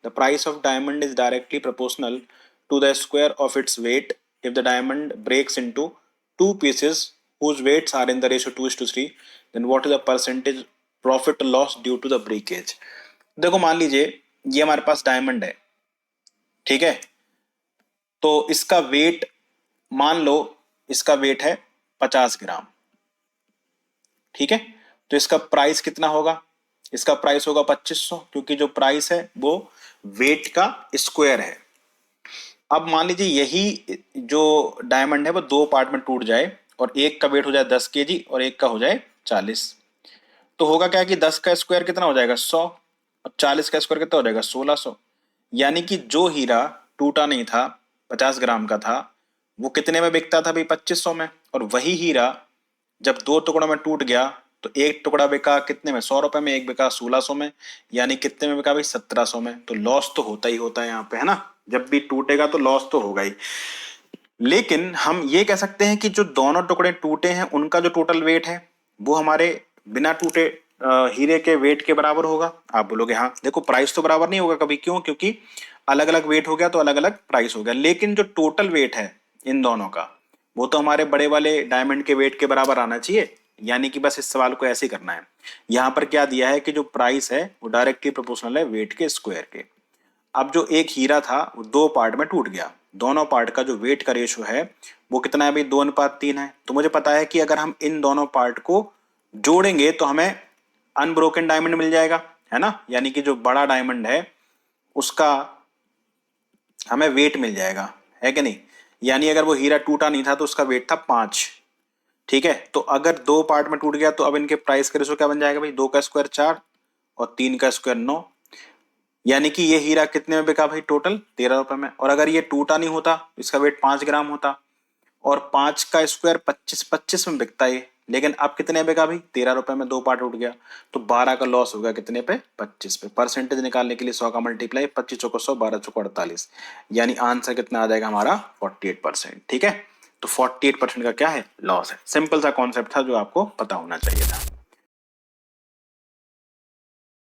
The price of diamond is directly proportional to the square of its weight if the diamond breaks into two pieces whose weights are in the ratio 2:3, then what is the percentage profit or loss due to the breakage? देखो मान लीजिए ये हमारे पास diamond है, ठीक है, तो इसका वेट मान लो इसका वेट है 50 ग्राम, ठीक है, तो इसका प्राइस कितना होगा? इसका प्राइस होगा 2500, क्योंकि जो प्राइस है वो वेट का स्क्वायर है। अब मान लीजिए यही जो डायमंड है वो दो पार्ट में टूट जाए और एक का वेट हो जाए 10 kg और एक का हो जाए 40, तो होगा क्या कि 10 का स्क्वायर कितना हो जाएगा 100 और 40 का स्क्वायर कितना हो जाएगा 1600। यानी कि जो हीरा टूटा नहीं था 50 ग्राम का था वो कितने में बिकता था भाई 2500 में, और वही हीरा जब दो टुकड़ों में टूट गया तो एक टुकड़ा बिका कितने में 100 रुपए में, एक बिका 1600 में, यानी कितने में बिका भाई 1700 में। तो लॉस तो होता ही होता है यहाँ पे, है ना, जब भी टूटेगा तो लॉस तो होगा ही। लेकिन हम ये कह सकते हैं कि जो दोनों टुकड़े टूटे हैं उनका जो टोटल वेट है वो हमारे बिना टूटे हीरे के वेट के बराबर होगा। आप बोलोगे हाँ, देखो प्राइस तो बराबर नहीं होगा कभी, क्यों? क्योंकि अलग अलग वेट हो गया तो अलग अलग प्राइस हो गया, लेकिन जो टोटल वेट है इन दोनों का वो तो हमारे बड़े वाले डायमंड के वेट के बराबर आना चाहिए। यानी कि बस इस सवाल को ऐसे ही करना है। यहाँ पर क्या दिया है कि जो प्राइस है वो डायरेक्टली प्रोपोर्शनल है वेट के स्क्वायर के। अब जो एक हीरा था वो दो पार्ट में टूट गया, दोनों पार्ट का जो वेट का रेशो है वो कितना है भाई 2:3 है। तो मुझे पता है कि अगर हम इन दोनों पार्ट को जोड़ेंगे तो हमें अनब्रोकन डायमंड मिल जाएगा, है ना, यानी कि जो बड़ा डायमंड है उसका हमें वेट मिल जाएगा, है कि नहीं। यानी अगर वो हीरा टूटा नहीं था तो उसका वेट था 5, ठीक है। तो अगर दो पार्ट में टूट गया तो अब इनके प्राइस का रेशो क्या बन जाएगा भाई, 2 का स्क्वायर 4 और 3 का स्क्वायर 9, यानी कि ये हीरा कितने में बिका भाई टोटल 13 रुपए में। और अगर ये टूटा नहीं होता इसका वेट 5 ग्राम होता और 5 का स्क्वायर 25 में बिकता है, लेकिन अब कितने बिका भाई 13 रुपए में, दो पार्ट उठ गया तो 12 का लॉस होगा कितने पे 25 पे। परसेंटेज निकालने के लिए 100 का मल्टीप्लाई 25 चौको 100 12 चौको 48, यानी आंसर कितना आ जाएगा हमारा 48%, ठीक है। तो 48% का क्या है लॉस है। सिंपल सा कॉन्सेप्ट था जो आपको पता होना चाहिए था।